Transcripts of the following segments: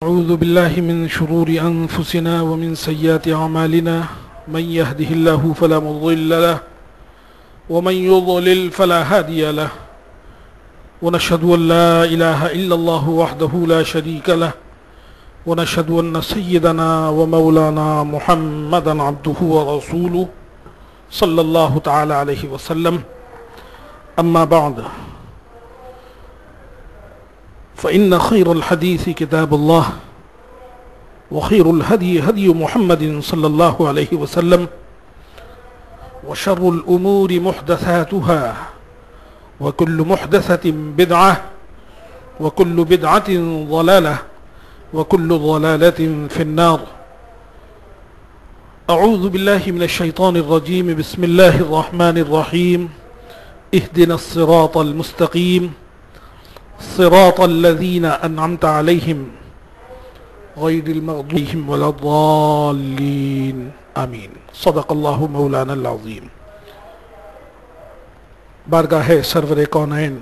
أعوذ بالله من شرور أنفسنا ومن سيئات أعمالنا من يهده الله فلا مضل له ومن يضلل فلا هادي له ونشهد أن لا إله إلا الله وحده لا شريك له ونشهد أن سيدنا ومولانا محمدا عبده ورسوله صلى الله تعالى عليه وسلم أما بعد فإن خير الحديث كتاب الله وخير الهدي هدي محمد صلى الله عليه وسلم وشر الأمور محدثاتها وكل محدثة بدعة وكل بدعة ضلالة وكل ضلالة في النار. أعوذ بالله من الشيطان الرجيم. بسم الله الرحمن الرحيم. اهدنا الصراط المستقيم صراط الذين أنعمت عليهم غير المغضوب عليهم ولا الضالين آمين. صدق الله مولانا العظيم. بارگاہ سرور کونین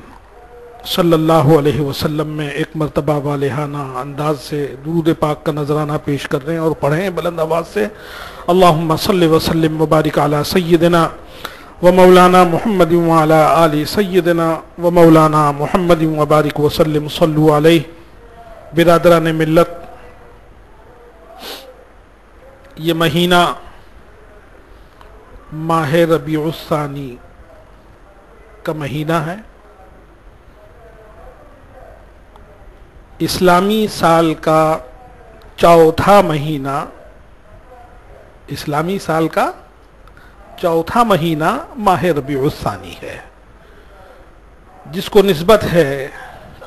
صلی اللہ علیہ وسلم میں ایک مرتبہ والہانہ انداز سے درود پاک کا نذرانہ پیش کر رہے ہیں اور پڑھیں بلند آواز سے. اللہم صلی وسلم وبارک علی سیدنا ومولانا محمد وعلى آل سیدنا ومولانا محمد وبارک وسلم صلو علیہ. برادران ملت، یہ مہینہ ماہ ربیع الثانی کا مہینہ ہے. اسلامی سال کا چوتھا مہینہ، اسلامی سال کا چوتھا مہینہ ماہ ربیع الثانی ہے، جس کو نسبت ہے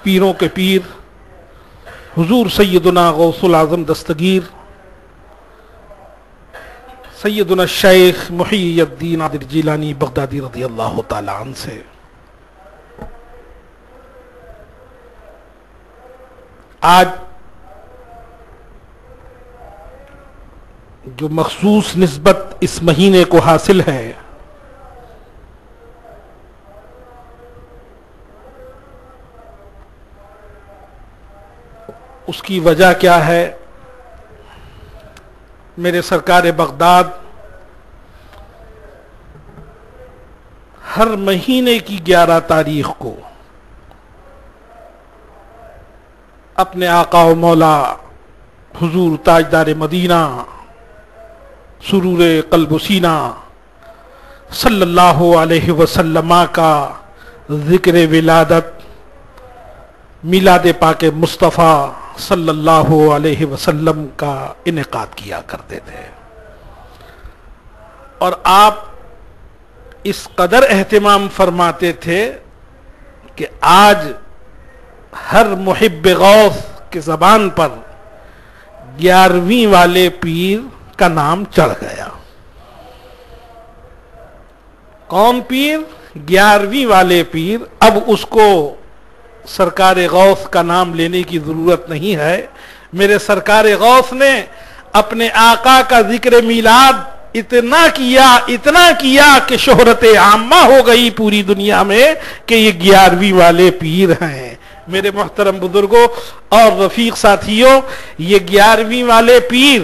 پیروں کے پیر حضور سیدنا غوث العظم دستگیر سیدنا الشیخ محی الدین عبد الجیلانی بغدادی رضی اللہ تعالی عنہ سے. آج جو مخصوص نسبت اس مہینے کو حاصل ہے، اس کی وجہ کیا ہے؟ میرے سرکار بغداد ہر مہینے کی 11 تاریخ کو اپنے آقا و مولا حضور تاجدار مدینہ سرور قلب و سینہ صلی اللہ علیہ وسلم کا ذکر ولادت، میلاد پاک مصطفیٰ صلی اللہ علیہ وسلم کا انعقاد کیا کرتے تھے. اور آپ اس قدر اہتمام فرماتے تھے کہ آج ہر محب غوث کی زبان پر 11ویں والے پیر کا نام چڑھ گیا. کون پیر؟ 11ویں والے پیر. اب اس کو سرکار غوث کا نام لینے کی ضرورت نہیں ہے. میرے سرکار غوث نے اپنے آقا کا ذکر میلاد اتنا کیا کہ شہرت عامہ ہو گئی پوری دنیا میں کہ یہ 11ویں والے پیر ہیں. میرے محترم بزرگوں اور رفیق ساتھیوں، یہ 11ویں والے پیر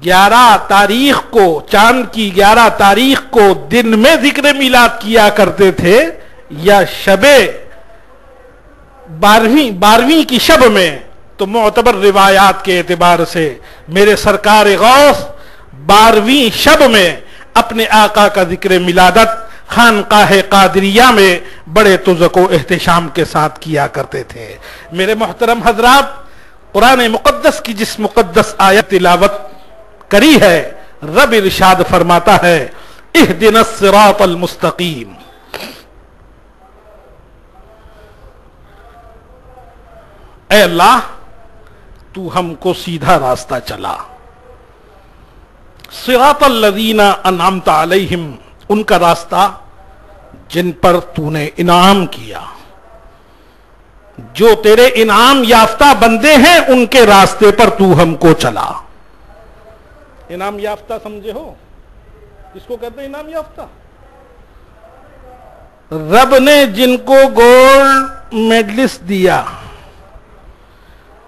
11 تاریخ کو، چاند کی 11 تاریخ کو دن میں ذکر میلاد کیا کرتے تھے یا شب 12ویں کی شب میں؟ تو معتبر روایات کے اعتبار سے میرے سرکار غوث 12ویں شب میں اپنے آقا کا ذکر میلادت خانقاہ قادریہ میں بڑے تزک و احتشام کے ساتھ کیا کرتے تھے. میرے محترم حضرات، قرآن مقدس کی جس مقدس آیت تلاوت کری ہے، رب ارشاد فرماتا ہے اہدنا الصراط المستقیم. اے اللہ، تو ہم کو سیدھا راستہ چلا. صراط الذین انعمت علیہم، ان کا راستہ جن پر تو نے انعام کیا، جو تیرے انعام یافتہ بندے ہیں ان کے راستے پر تو ہم کو چلا. انعام یافتہ سمجھے ہو اس کو کہتے ہیں انعام یافتہ؟ رب نے جن کو گولڈ میڈلسٹ دیا،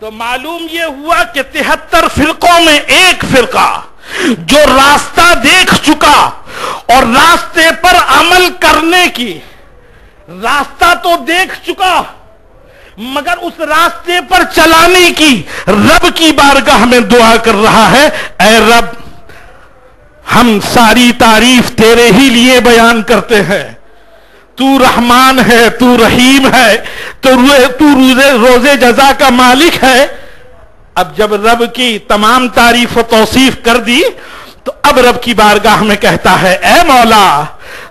تو معلوم یہ ہوا کہ 73 فرقوں میں ایک فرقہ جو راستہ دیکھ چکا اور راستے پر عمل کرنے کی، راستہ تو دیکھ چکا مگر اس راستے پر چلانے کی رب کی بارگاہ میں دعا کر رہا ہے، اے رب ہم ساری تعریف تیرے ہی لیے بیان کرتے ہیں، تو رحمان ہے، تو رحیم ہے، تو روز جزا کا مالک ہے۔ اب جب رب کی تمام تعریف و توصیف کر دی تو اب رب کی بارگاہ میں کہتا ہے، اے مولا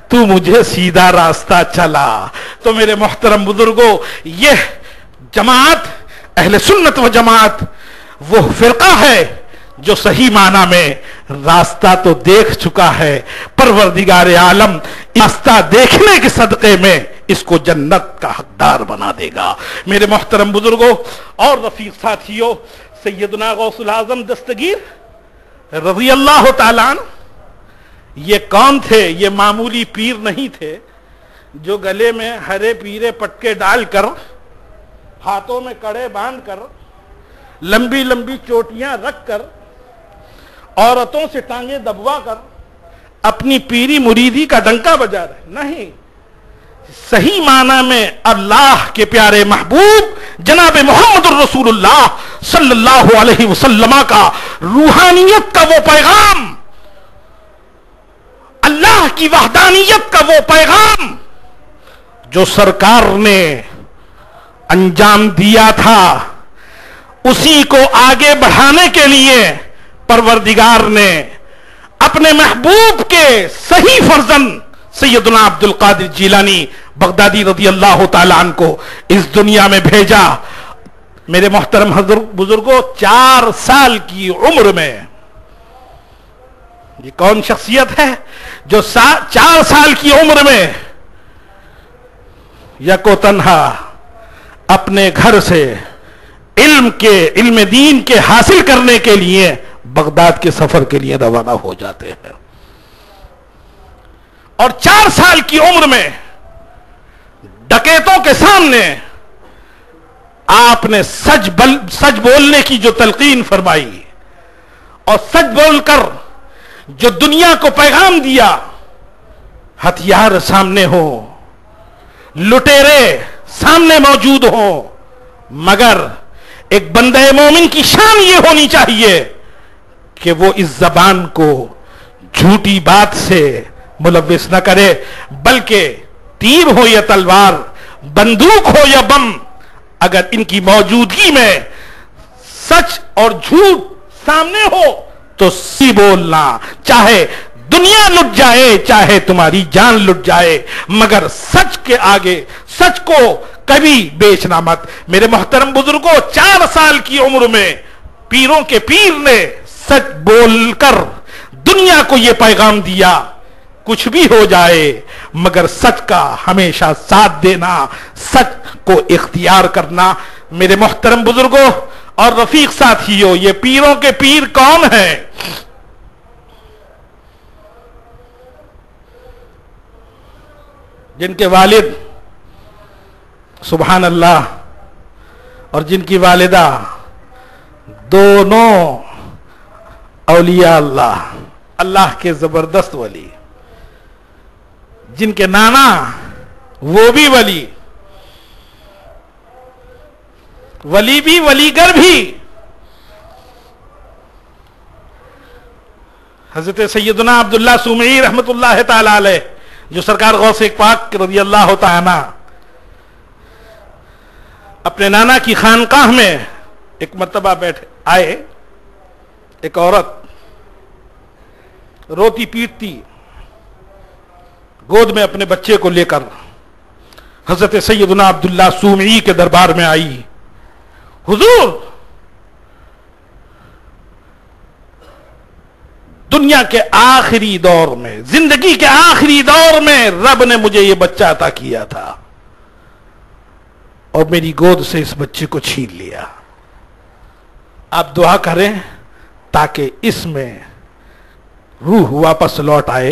تو مجھے سیدھا راستہ چلا۔ تو میرے محترم بزرگوں، یہ جماعت اہل سنت و جماعت وہ فرقہ ہے جو صحیح معنی میں راستہ تو دیکھ چکا ہے، پروردگار عالم راستہ دیکھنے کے صدقے میں اس کو جنت کا حقدار بنا دے گا۔ میرے محترم بزرگوں اور رفیق ساتھیوں، سیدنا غوث العظم دستگیر رضی اللہ تعالیٰ عنہ یہ کون تھے؟ یہ معمولی پیر نہیں تھے جو گلے میں ہرے پیرے پٹکے ڈال کر، ہاتھوں میں کڑے باندھ کر، لمبی لمبی چوٹیاں رکھ کر، عورتوں سے ٹانگیں دبوا کر اپنی پیری مریدی کا ڈنکا بجا رہے۔ نہیں، صحیح معنی میں اللہ کے پیارے محبوب جناب محمد الرسول اللہ صلی اللہ علیہ وسلم کا روحانیت کا وہ پیغام، اللہ کی وحدانیت کا وہ پیغام جو سرکار نے انجام دیا تھا، اسی کو آگے بڑھانے کے لیے پروردگار نے اپنے محبوب کے صحیح فرزند سیدنا عبد القادر جیلانی بغدادی رضی اللہ تعالیٰ عنہ کو اس دنیا میں بھیجا۔ میرے محترم بزرگوں، 4 سال کی عمر میں یہ کون شخصیت ہے جو 4 سال کی عمر میں یکو تنہا اپنے گھر سے علم دین کے حاصل کرنے کے لیے بغداد کے سفر کے لیے روانہ ہو جاتے ہیں، اور 4 سال کی عمر میں ڈکیتوں کے سامنے آپ نے سچ بولنے کی جو تلقین فرمائی اور سچ بول کر جو دنیا کو پیغام دیا، ہتھیار سامنے ہو، لٹیرے سامنے موجود ہوں، مگر ایک بندہ مومن کی شان یہ ہونی چاہیے کہ وہ اس زبان کو جھوٹی بات سے ملوث نہ کرے، بلکہ تیر ہو یا تلوار، بندوق ہو یا بم، اگر ان کی موجودگی میں سچ اور جھوٹ سامنے ہو تو سی بولنا، چاہے دنیا لٹ جائے، چاہے تمہاری جان لٹ جائے، مگر سچ کے آگے سچ کو کبھی بیچنا مت۔ میرے محترم بزرگوں، 4 سال کی عمر میں پیروں کے پیر نے سچ بول کر دنیا کو یہ پیغام دیا، کچھ بھی ہو جائے مگر سچ کا ہمیشہ ساتھ دینا، سچ کو اختیار کرنا۔ میرے محترم بزرگوں اور رفیق ساتھیوں، یہ پیروں کے پیر کون ہیں؟ جن کے والد سبحان اللہ اور جن کی والدہ دونوں اولیاء اللہ کے زبردست ولی، جن کے نانا وہ بھی ولی بھی ولی گر بھی، حضرت سیدنا عبداللہ سومعی رحمت اللہ تعالی علیہ، جو سرکار غوث پاک رضی اللہ تعالی اپنے نانا کی خانقاہ میں ایک مرتبہ بیٹھے آئے، ایک عورت روتی پیٹتی گود میں اپنے بچے کو لے کر حضرت سیدنا عبداللہ سومعی کے دربار میں آئی، حضور دنیا کے آخری دور میں، زندگی کے آخری دور میں رب نے مجھے یہ بچہ عطا کیا تھا اور میری گود سے اس بچے کو چھین لیا، آپ دعا کریں تاکہ اس میں روح واپس لوٹ آئے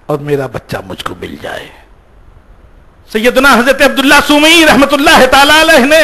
اور میرا بچہ مجھ کو مل جائے۔ سیدنا حضرت عبداللہ سومعی رحمت اللہ تعالی علیہ نے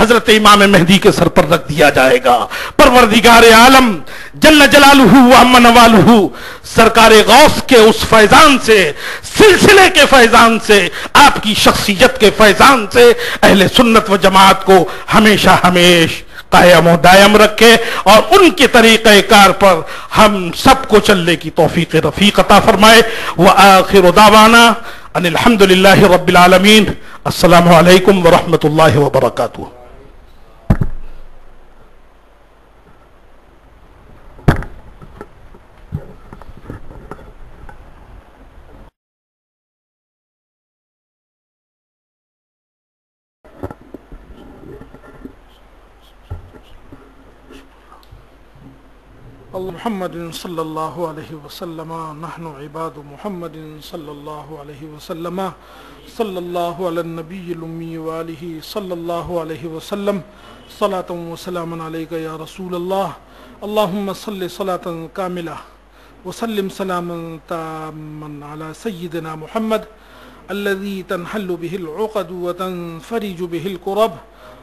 حضرت امام مہدی کے سر پر رکھ دیا جائے گا۔ پروردگار عالم جل جلالہ و عم نوالہ سرکار غوث کے اس فیضان سے، سلسلے کے فیضان سے، آپ کی شخصیت کے فیضان سے اہل سنت و جماعت کو ہمیشہ ہمیشہ قائم و دائم رکھے، اور ان کے طریقہ کار پر ہم سب کو چلنے کی توفیق رفیق عطا فرمائے۔ وآخر دعوانا ان الحمدللہ رب العالمین۔ السلام علیکم ورحمۃ اللہ وبرکاتہ۔ محمد صلی اللہ علیہ وسلم نحن عباد محمد صلی اللہ علیہ وسلم صلی اللہ علی النبی الامی وآلہ صلی اللہ علیہ وسلم صلاۃ و سلام علیک یا رسول اللہ۔ اللہم صلی صلاۃ کاملہ وسلم سلاما تاما علی سیدنا محمد الذي تنحل به العقد وتنفرج به الكرب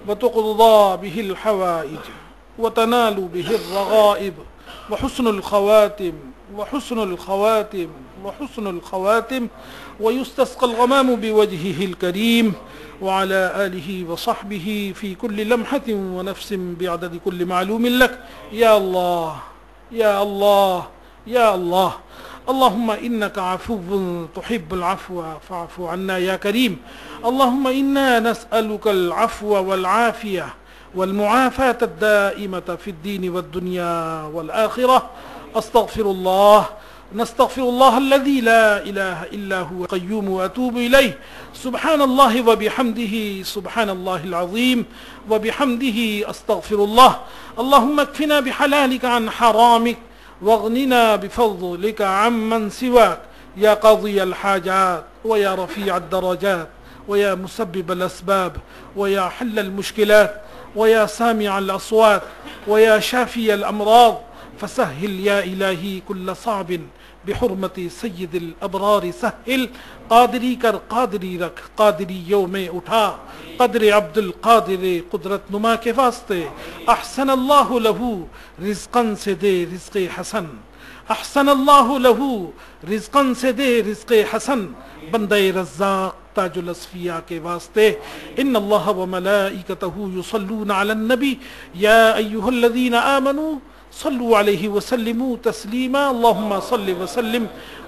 وتقضى به الحوائج وتنال به الرغائب وحسن الخواتم وحسن الخواتم وحسن الخواتم ويستسقى الغمام بوجهه الكريم وعلى آله وصحبه في كل لمحة ونفس بعدد كل معلوم لك يا الله يا الله يا الله۔ اللهم إنك عفو تحب العفو فاعف عنا يا كريم۔ اللهم إنا نسألك العفو والعافية والمعافاة الدائمة في الدين والدنيا والآخرة۔ أستغفر الله، نستغفر الله الذي لا إله إلا هو القيوم وأتوب إليه۔ سبحان الله وبحمده سبحان الله العظيم وبحمده أستغفر الله۔ اللهم اكفنا بحلالك عن حرامك واغننا بفضلك عمن سواك يا قاضي الحاجات ويا رفيع الدرجات ويا مسبب الأسباب ويا حل المشكلات ويا سامع الأصوات ويا شافي الأمراض، فسهل يا إلهي كل صعب بحرمة سيد الأبرار سهل۔ قادری کر قادری رکھ، قادری یوم اٹھا، قدر عبد القادر قدرت نما کے واسطے۔ احسن اللہ لہو رزقاً سے دے رزق حسن، احسن اللہ لہو رزقاً سے دے رزق حسن، بندہ رزاق تاج الاصفیاء کے واسطے۔ ان اللہ وملائکتہ یصلون علی النبی یا ایہا الذین آمنوا صلوا علیہ وسلموا تسلیما۔ اللہم صل وسلم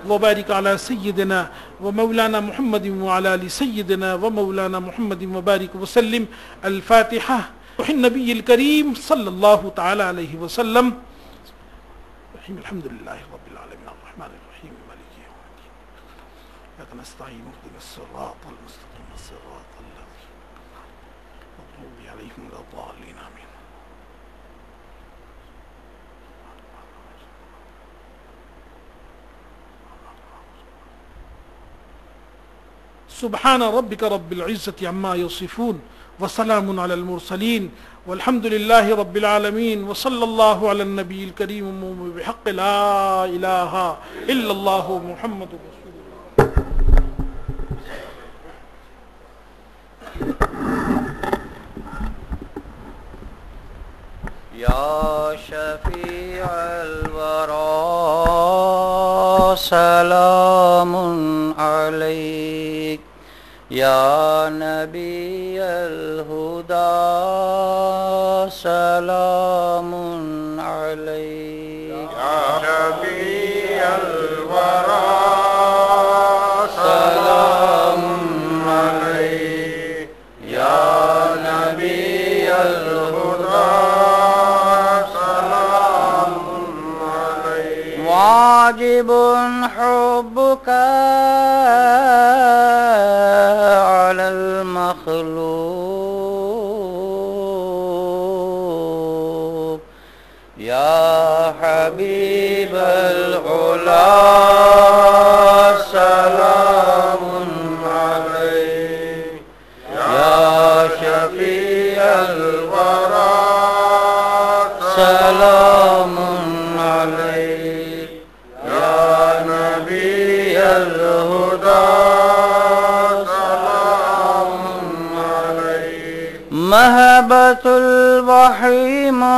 وبارک علی سیدنا ومولانا محمد وعلى آل سیدنا ومولانا محمد وبارک وسلم۔ الفاتحہ۔ النبی الکریم صلی اللہ تعالی علیہ وسلم۔ الحمدللہ رب العالمین الرحمن الرحیم مالک یوم الدین ایاک نستعین اهدنا الصراط المستقیم صراط الذین انعمت علیہم غیر الضالین آمین۔ سبحان ربک رب العزة عما یصفون وسلام علی المرسلین والحمد للہ رب العالمین وصلی اللہ علی النبی الکریم بحق لا الہ الا اللہ محمد رسول اللہ۔ یا شفیع الورا سلام علیک، یا نبی الہدی سلام علیک، یا شفیع الورا سلام علیک، یا نبی الہدی سلام علیک۔ واجب حبک المخلوق، یا حبیب العلا سلام علیک، یا شفیع الورا سلام علیک، یا نبی الہدی مهبة الوحي منزل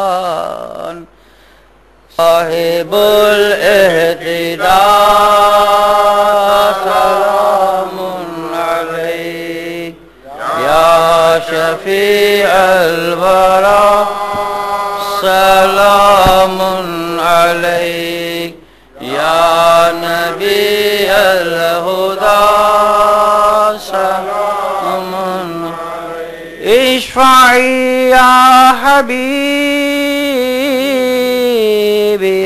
القرآن صاحب الاهتداء سلام عليك يا شفيع الورى سلام عليك يا نبي الهدى سلام عليك اشفعي يا حبيبي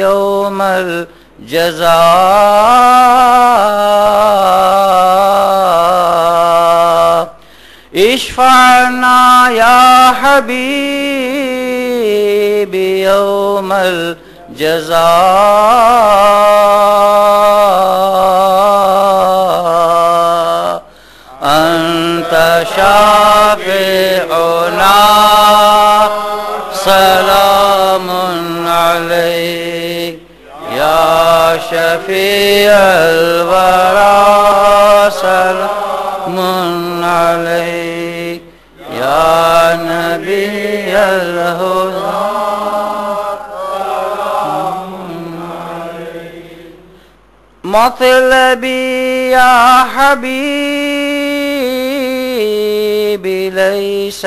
يوم الجزاء اشفعنا يا حبيبي يوم الجزاء أنت شافعنا سلام عليك يا شفيع الورى سلام عليك يا نبي الهدى مطلبي يا حبيبي ليس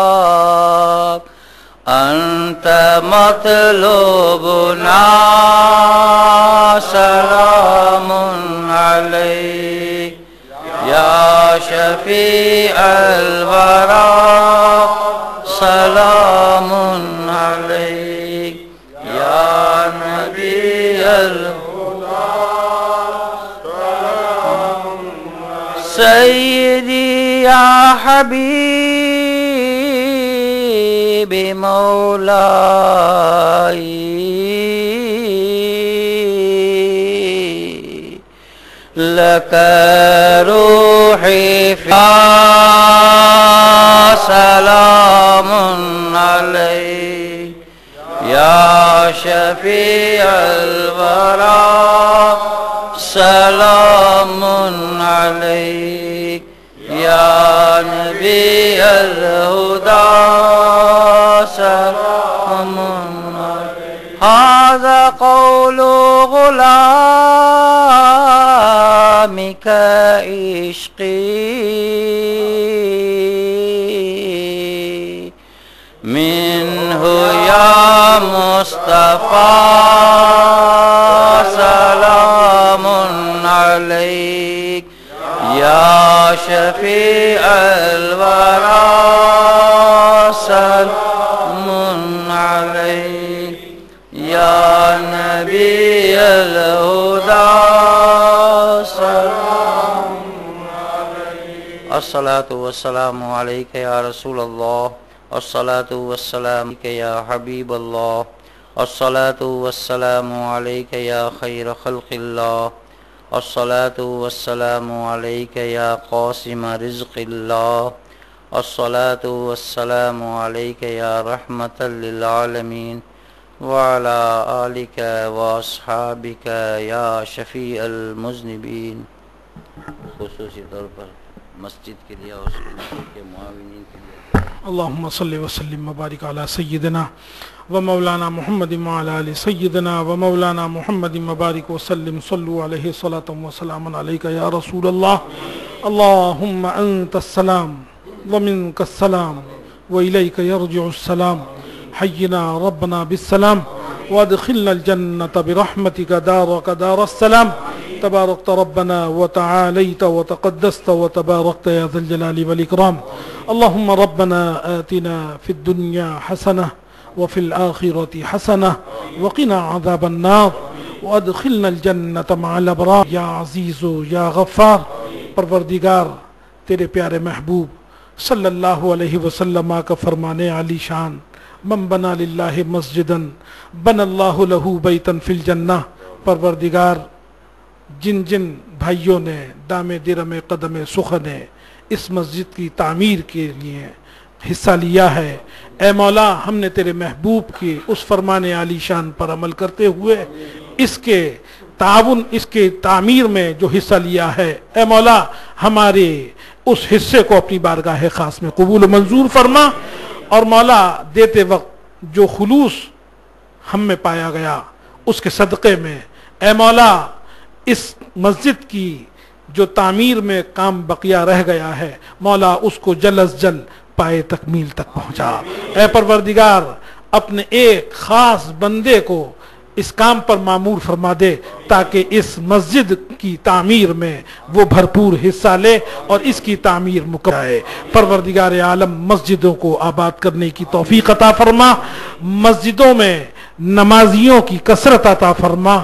سواك أنت مطلوبنا سلام عليك يا شفيع الورى سلام عليك يا نبي الهدى سيدي يا حبيبي مولاي لك روحي فيها سلام عليك يا شفيع الورى سلام عليك يا نبي الهدى سلام عليك هذا قول غلامك عشقي منه يا مصطفى سلام عليك يا شفيع الورى سلام عليك يا نبي الهدى سلام عليك الصلاة والسلام عليك يا رسول الله الصلاة والسلام عليك يا حبيب الله الصلاة والسلام عليك يا خير خلق الله الصلاة والسلام عليك يا قاسم رزق الله الصلاة والسلام عليك يا رحمة للعالمين وعلى آلك واصحابك يا شفيع المذنبين خصوصی طور پر مسجد کے لیے اور کے معاونین کے لیے اللهم صل وسلم وبارك على سيدنا ومولانا محمد وعلى آل سيدنا ومولانا محمد وبارك وسلم صلوا عليه صلاة وسلام عليك يا رسول الله اللهم أنت السلام ومنك السلام وإليك يرجع السلام حينا ربنا بالسلام وادخلنا الجنة برحمتك دارك دار السلام تباركت ربنا وتعاليت وتقدست وتباركت يا ذا الجلال والإكرام اللهم ربنا آتنا في الدنيا حسنة وفي الآخرة حسنة وقنا عذاب النار وادخلنا الجنة مع الأبرار یا عزیز یا غفار پروردگار تیرے پیارے محبوب صلی اللہ علیہ وسلم کا فرمانے علی شان من بنا للہ مسجدا بنا اللہ لہ بیتا فی الجنہ پروردگار جن جن بھائیوں نے دام درم قدم سخن اس مسجد کی تعمیر کے لیے حصہ لیا ہے، اے مولا ہم نے تیرے محبوب کے اس فرمان عالی شان پر عمل کرتے ہوئے اس کے تعاون، اس کے تعمیر میں جو حصہ لیا ہے، اے مولا ہمارے اس حصے کو اپنی بارگاہ خاص میں قبول و منظور فرما، اور مولا دیتے وقت جو خلوص ہم میں پایا گیا اس کے صدقے میں اے مولا اس مسجد کی جو تعمیر میں کام بقیہ رہ گیا ہے مولا اس کو جلد از جلد پائے تکمیل تک پہنچا۔ اے پروردگار اپنے ایک خاص بندے کو اس کام پر معمور فرما دے تاکہ اس مسجد کی تعمیر میں وہ بھرپور حصہ لے اور اس کی تعمیر مکمل ہے۔ پروردگار عالم مسجدوں کو آباد کرنے کی توفیق عطا فرما، مسجدوں میں نمازیوں کی کثرت عطا فرما،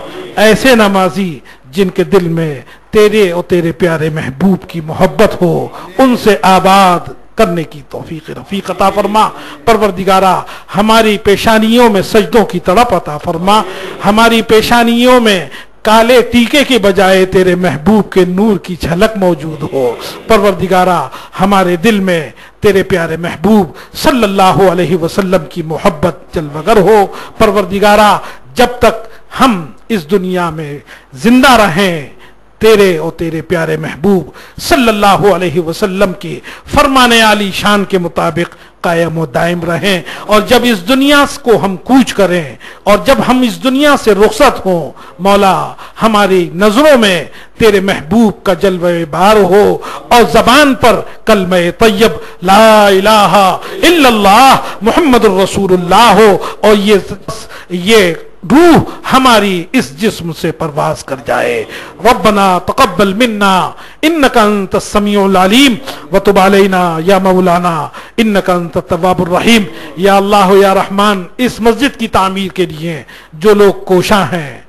ایسے نمازی جن کے دل میں تیرے اور تیرے پیارے محبوب کی محبت ہو، ان سے آباد کرنے کی توفیق رفیق عطا فرما۔ پروردگارہ ہماری پیشانیوں میں سجدوں کی تڑپ عطا فرما، ہماری پیشانیوں میں کالے ٹیکے کے بجائے تیرے محبوب کے نور کی جھلک موجود ہو۔ پروردگارہ ہمارے دل میں تیرے پیارے محبوب صلی اللہ علیہ وسلم کی محبت جلوگر ہو۔ پروردگارہ جب تک ہم اس دنیا میں زندہ رہیں تیرے اور تیرے پیارے محبوب صلی اللہ علیہ وسلم کے فرمان عالی شان کے مطابق قائم و دائم رہیں، اور جب اس دنیا کو ہم کوچ کریں اور جب ہم اس دنیا سے رخصت ہوں مولا ہماری نظروں میں تیرے محبوب کا جلوہ بار ہو اور زبان پر کلمہ طیب لا الہ الا اللہ محمد الرسول اللہ ہو، اور یہ روح ہماری اس جسم سے پرواز کر جائے۔ ربنا تقبل منا انک انت السمیع العلیم وتب علینا یا مولانا انک انت التواب الرحیم۔ یا اللہ یا رحمان اس مسجد کی تعمیر کے لیے جو لوگ کوشاں ہیں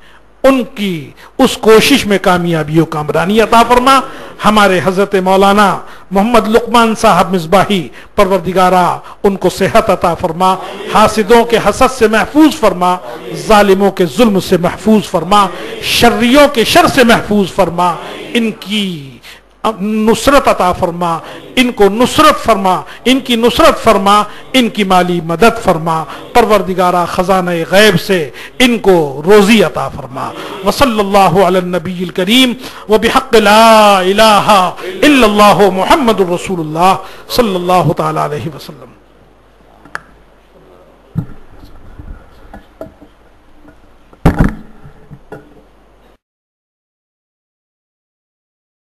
ان کی اس کوشش میں کامیابی و کامرانی عطا فرما۔ ہمارے حضرت مولانا محمد لقمان صاحب مصباحی پروردگارہ ان کو صحت عطا فرما، حاسدوں کے حسد سے محفوظ فرما، ظالموں کے ظلم سے محفوظ فرما، شریوں کے شر سے محفوظ فرما، ان کی نصرت عطا فرما، ان کو نصرت فرما، ان کی نصرت فرما، ان کی مالی مدد فرما۔ پروردگارہ خزانہ غیب سے ان کو روزی عطا فرما۔ وصلی اللہ علی النبی الکریم وبحق لا الہ الا اللہ محمد الرسول اللہ صلی اللہ تعالی علیہ وسلم۔